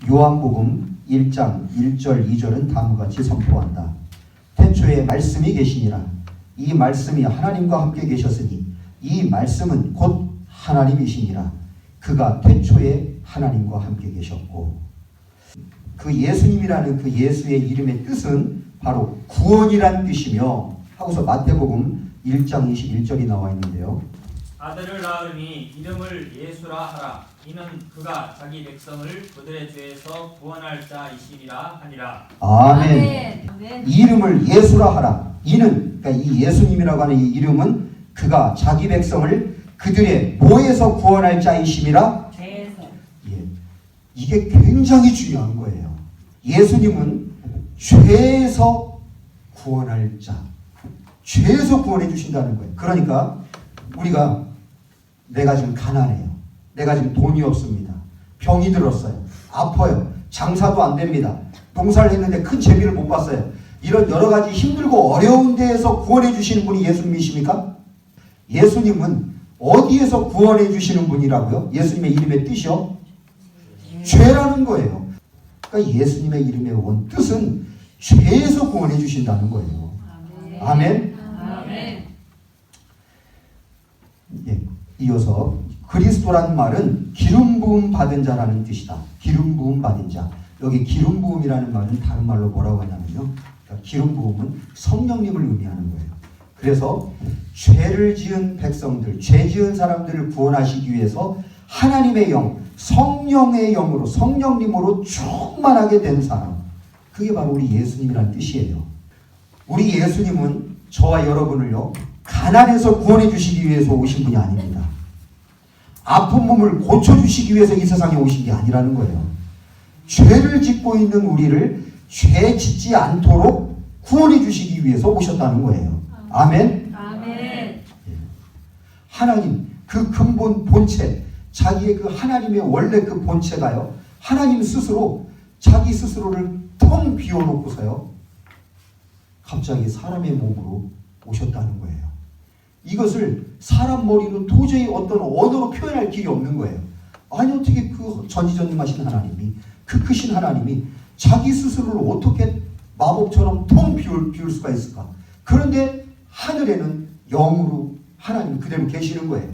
요한복음 1장 1절 2절은 다음과 같이 선포한다. 태초에 말씀이 계시니라. 이 말씀이 하나님과 함께 계셨으니 이 말씀은 곧 하나님이시니라. 그가 태초에 하나님과 함께 계셨고. 그 예수님이라는 그 예수의 이름의 뜻은 바로 구원이란 뜻이며 하고서 마태복음 1장 21절이 나와 있는데요. 아들을 낳으니 이름을 예수라 하라. 이는 그가 자기 백성을 그들의 죄에서 구원할 자이시니라 하니라. 아멘. 아멘. 이름을 예수라 하라. 이는 그러니까 이 예수님이라고 하는 이 이름은 그가 자기 백성을 그들의 뭐에서 구원할 자이심이라? 죄에서. 예. 이게 굉장히 중요한 거예요. 예수님은 죄에서 구원할 자. 죄에서 구원해 주신다는 거예요. 그러니까 우리가 내가 지금 가난해요. 내가 지금 돈이 없습니다. 병이 들었어요. 아파요. 장사도 안 됩니다. 농사를 했는데 큰 재미를 못 봤어요. 이런 여러 가지 힘들고 어려운 데에서 구원해 주시는 분이 예수님이십니까? 예수님은 어디에서 구원해 주시는 분이라고요? 예수님의 이름의 뜻이요? 죄라는 거예요. 그러니까 예수님의 이름의 원 뜻은 죄에서 구원해 주신다는 거예요. 아멘. 아멘. 예, 이어서 그리스도란 말은 기름 부음 받은 자라는 뜻이다. 기름 부음 받은 자. 여기 기름 부음이라는 말은 다른 말로 뭐라고 하냐면요. 그러니까 기름 부음은 성령님을 의미하는 거예요. 그래서 죄를 지은 백성들, 죄 지은 사람들을 구원하시기 위해서 하나님의 영, 성령의 영으로, 성령님으로 충만하게 된 사람. 그게 바로 우리 예수님이라는 뜻이에요. 우리 예수님은 저와 여러분을요, 가난에서 구원해 주시기 위해서 오신 분이 아닙니다. 아픈 몸을 고쳐주시기 위해서 이 세상에 오신 게 아니라는 거예요. 죄를 짓고 있는 우리를 죄 짓지 않도록 구원해 주시기 위해서 오셨다는 거예요. 아멘? 아멘. 하나님, 그 근본 본체, 자기의 그 하나님의 원래 그 본체가요, 하나님 스스로 자기 스스로를 텅 비워놓고서요, 갑자기 사람의 몸으로 오셨다는 거예요. 이것을 사람 머리로 도저히 어떤 언어로 표현할 길이 없는 거예요. 아니 어떻게 그 전지전능하신 하나님이, 그 크신 하나님이 자기 스스로를 어떻게 마법처럼 텅 비울 수가 있을까? 그런데 하늘에는 영으로 하나님 그대로 계시는 거예요.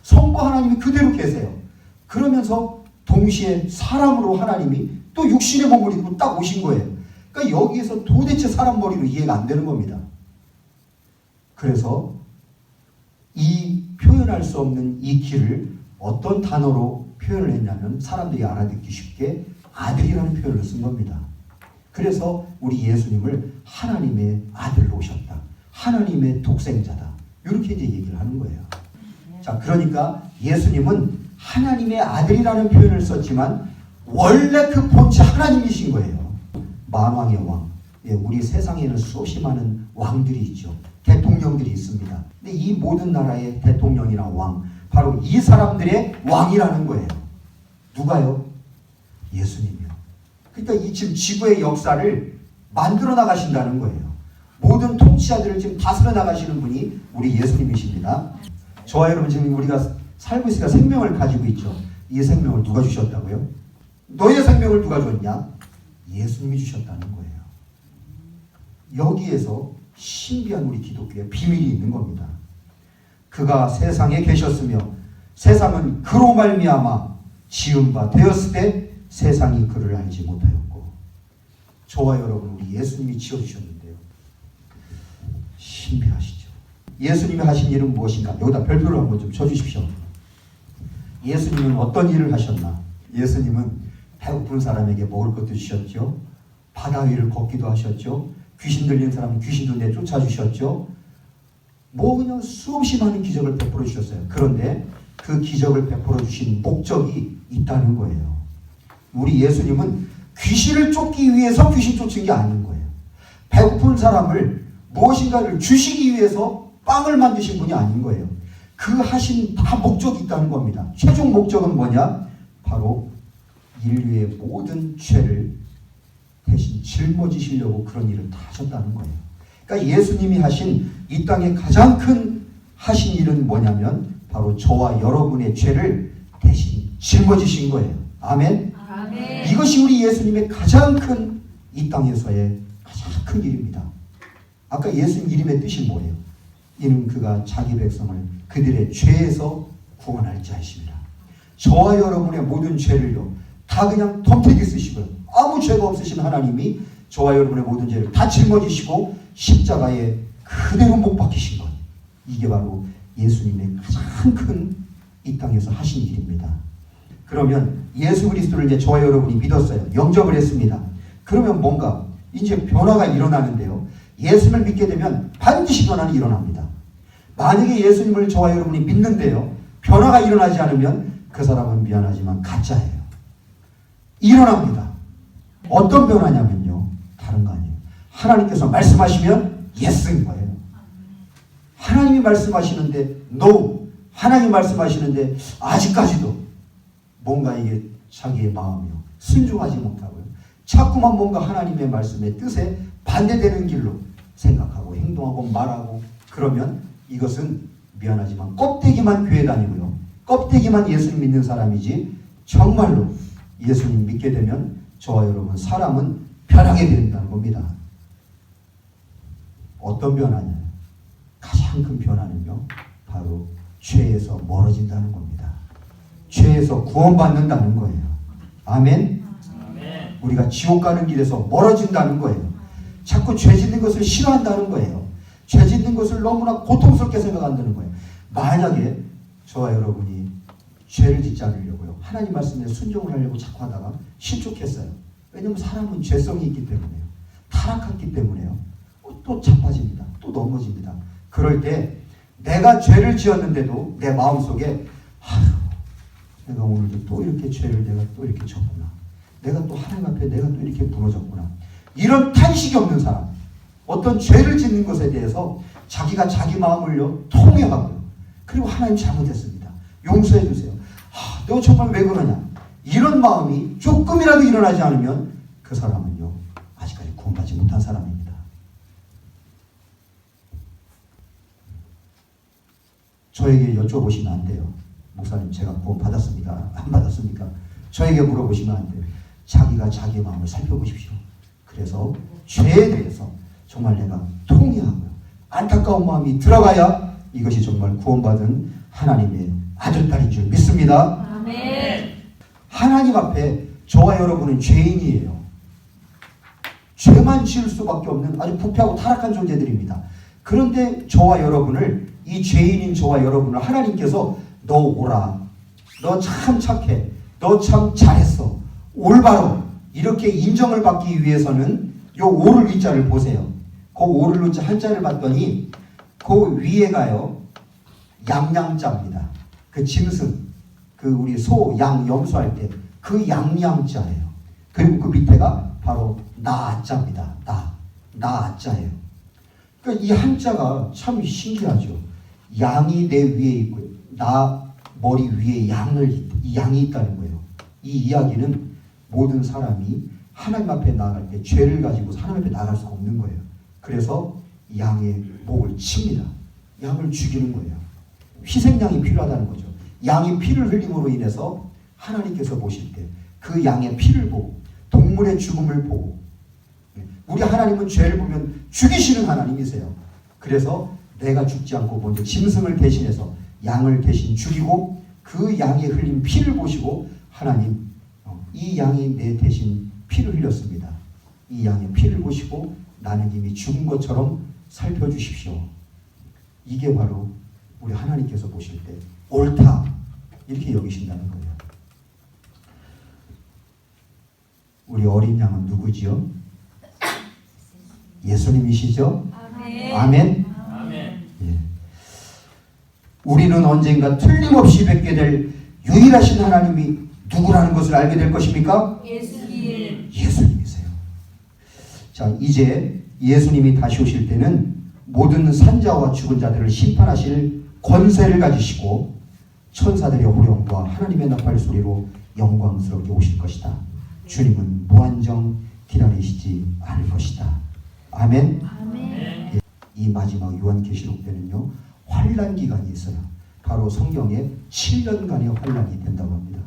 성부 하나님이 그대로 계세요. 그러면서 동시에 사람으로 하나님이 또 육신의 몸을 입고 딱 오신 거예요. 그러니까 여기에서 도대체 사람 머리로 이해가 안 되는 겁니다. 그래서 이 표현할 수 없는 이 길을 어떤 단어로 표현을 했냐면 사람들이 알아듣기 쉽게 아들이라는 표현을 쓴 겁니다. 그래서 우리 예수님을 하나님의 아들로 오셨다. 하나님의 독생자다. 이렇게 이제 얘기를 하는 거예요. 자, 그러니까 예수님은 하나님의 아들이라는 표현을 썼지만 원래 그 본체 하나님이신 거예요. 만왕의 왕. 예, 우리 세상에는 수없이 많은 왕들이 있죠. 대통령들이 있습니다. 근데 이 모든 나라의 대통령이나 왕, 바로 이 사람들의 왕이라는 거예요. 누가요? 예수님이요. 그러니까 이 지금 지구의 역사를 만들어 나가신다는 거예요. 모든 통치자들을 지금 다스려 나가시는 분이 우리 예수님이십니다. 저와 여러분 지금 우리가 살고 있으니까 생명을 가지고 있죠. 이 생명을 누가 주셨다고요? 너의 생명을 누가 줬냐? 예수님이 주셨다는 거예요. 여기에서 신비한 우리 기독교의 비밀이 있는 겁니다. 그가 세상에 계셨으며 세상은 그로 말미암아 지은 바 되었을 때 세상이 그를 알지 못하였고, 저와 여러분 우리 예수님이 지어주셨는데요. 신비하시죠. 예수님이 하신 일은 무엇인가? 여기다 별표를 한번 좀 쳐주십시오. 예수님은 어떤 일을 하셨나? 예수님은 배고픈 사람에게 먹을 것도 주셨죠. 바다 위를 걷기도 하셨죠. 귀신 들린 사람은 귀신도 내쫓아 주셨죠. 뭐 그냥 수없이 많은 기적을 베풀어 주셨어요. 그런데 그 기적을 베풀어 주신 목적이 있다는 거예요. 우리 예수님은 귀신을 쫓기 위해서 귀신 쫓은 게 아닌 거예요. 배고픈 사람을 무엇인가를 주시기 위해서 빵을 만드신 분이 아닌 거예요. 그 하신 다 목적이 있다는 겁니다. 최종 목적은 뭐냐? 바로 인류의 모든 죄를 대신 짊어지시려고 그런 일을 다 하셨다는 거예요. 그러니까 예수님이 하신 이 땅의 가장 큰 하신 일은 뭐냐면 바로 저와 여러분의 죄를 대신 짊어지신 거예요. 아멘? 아멘. 이것이 우리 예수님의 가장 큰 이 땅에서의 가장 큰 일입니다. 아까 예수님 이름의 뜻이 뭐예요? 이는 그가 자기 백성을 그들의 죄에서 구원할 자이십니다. 저와 여러분의 모든 죄를요 다 그냥 덤태기 쓰시고요. 아무 죄가 없으신 하나님이 저와 여러분의 모든 죄를 다 짊어지시고 십자가에 그대로 못 박히신 것. 이게 바로 예수님의 가장 큰 이 땅에서 하신 일입니다. 그러면 예수 그리스도를 이제 저와 여러분이 믿었어요. 영접을 했습니다. 그러면 뭔가 이제 변화가 일어나는데요. 예수님을 믿게 되면 반드시 변화는 일어납니다. 만약에 예수님을 저와 여러분이 믿는데요. 변화가 일어나지 않으면 그 사람은 미안하지만 가짜예요. 일어납니다. 어떤 변화냐면요. 다른 거 아니에요. 하나님께서 말씀하시면 예스인 거예요. 하나님이 말씀하시는데 no. 하나님 말씀하시는데 아직까지도 뭔가 이게 자기의 마음이요. 순종하지 못하고요. 자꾸만 뭔가 하나님의 말씀의 뜻에 반대되는 길로 생각하고 행동하고 말하고 그러면 이것은 미안하지만 껍데기만 교회 다니고요. 껍데기만 예수님 믿는 사람이지 정말로 예수님 믿게 되면 저와 여러분 사람은 변하게 된다는 겁니다. 어떤 변화냐? 가장 큰 변화는요. 바로 죄에서 멀어진다는 겁니다. 죄에서 구원받는다는 거예요. 아멘? 아멘. 우리가 지옥 가는 길에서 멀어진다는 거예요. 자꾸 죄 짓는 것을 싫어한다는 거예요. 죄 짓는 것을 너무나 고통스럽게 생각한다는 거예요. 만약에 저와 여러분이 죄를 짓지 않으려고요. 하나님 말씀에 순종을 하려고 자꾸 하다가 실족했어요. 왜냐하면 사람은 죄성이 있기 때문에요. 타락했기 때문에요. 또 자빠집니다. 또 넘어집니다. 그럴 때 내가 죄를 지었는데도 내 마음속에 내가 오늘도 또 이렇게 죄를 내가 또 이렇게 졌구나. 내가 또 하나님 앞에 내가 또 이렇게 무너졌구나. 이런 탄식이 없는 사람. 어떤 죄를 짓는 것에 대해서 자기가 자기 마음을요 통회하고요. 그리고 하나님 잘못했습니다. 용서해 주세요. 너 정말 왜 그러냐. 이런 마음이 조금이라도 일어나지 않으면 그 사람은요 아직까지 구원받지 못한 사람입니다. 저에게 여쭤보시면 안 돼요. 목사님 제가 구원 받았습니까? 안 받았습니까? 저에게 물어보시면 안 돼요. 자기가 자기의 마음을 살펴보십시오. 그래서 죄에 대해서 정말 내가 통회하고요. 안타까운 마음이 들어가야 이것이 정말 구원받은 하나님의 아들, 딸인 줄 믿습니다. 아멘. 하나님 앞에 저와 여러분은 죄인이에요. 죄만 지을 수밖에 없는 아주 부패하고 타락한 존재들입니다. 그런데 저와 여러분을 이 죄인인 저와 여러분을 하나님께서 너 오라. 너 참 착해. 너 참 잘했어. 올바로. 이렇게 인정을 받기 위해서는 요 오를 위자를 보세요. 그 오를 위자 한자를 봤더니 그 위에가요. 양양자입니다. 그 짐승. 그 우리 소, 양 염소할 때 그 양양자예요. 그리고 그 밑에가 바로 나자입니다. 나자예요. 그러니까 이 한자가 참 신기하죠. 양이 내 위에 있고요. 나 머리 위에 양이 있다는 거예요. 이 이야기는 모든 사람이 하나님 앞에 나아갈 때 죄를 가지고 하나님 앞에 나아갈 수가 없는 거예요. 그래서 양의 목을 칩니다. 양을 죽이는 거예요. 희생양이 필요하다는 거죠. 양이 피를 흘림으로 인해서 하나님께서 보실 때 그 양의 피를 보고 동물의 죽음을 보고 우리 하나님은 죄를 보면 죽이시는 하나님이세요. 그래서 내가 죽지 않고 먼저 짐승을 대신해서 양을 대신 죽이고 그 양이 흘린 피를 보시고 하나님 이 양이 내 대신 피를 흘렸습니다. 이 양의 피를 보시고 나는 이미 죽은 것처럼 살펴주십시오. 이게 바로 우리 하나님께서 보실 때 옳다 이렇게 여기신다는 거예요. 우리 어린 양은 누구지요? 예수님이시죠? 아멘. 아멘. 아멘. 예. 우리는 언젠가 틀림없이 뵙게 될 유일하신 하나님이 누구라는 것을 알게 될 것입니까? 예수님. 예수님이세요. 자, 이제 예수님이 다시 오실 때는 모든 산자와 죽은 자들을 심판하실 권세를 가지시고 천사들의 호령과 하나님의 나팔 소리로 영광스럽게 오실 것이다. 주님은 무한정 기다리시지 않을 것이다. 아멘. 아멘. 이 마지막 요한계시록 때는요 환란 기간이 있어요. 바로 성경에 7년간의 환란이 된다고 합니다.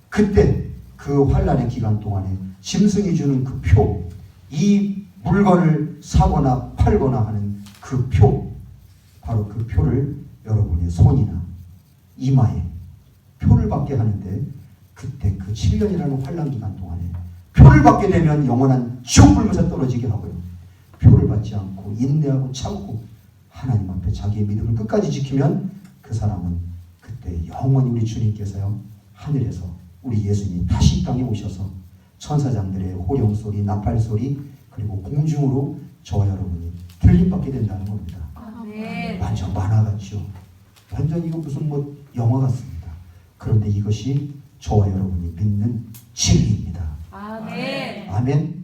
그때 그 환란의 기간 동안에 짐승이 주는 그 표, 이 물건을 사거나 팔거나 하는 그 표, 바로 그 표를 여러분의 손이나 이마에 표를 받게 하는데, 그때 그 7년이라는 환란 기간 동안에 표를 받게 되면 영원한 지옥 불못에 떨어지게 하고요. 표를 받지 않고 인내하고 참고 하나님 앞에 자기의 믿음을 끝까지 지키면 그 사람은 그때 영원히 우리 주님께서요, 하늘에서 우리 예수님이 다시 이 땅에 오셔서 천사장들의 호령소리, 나팔소리, 그리고 공중으로 저와 여러분이 들림받게 된다는 겁니다. 아멘. 완전 만화 같죠. 완전 이거 무슨 뭐 영화 같습니다. 그런데 이것이 저와 여러분이 믿는 진리입니다. 아멘. 아멘.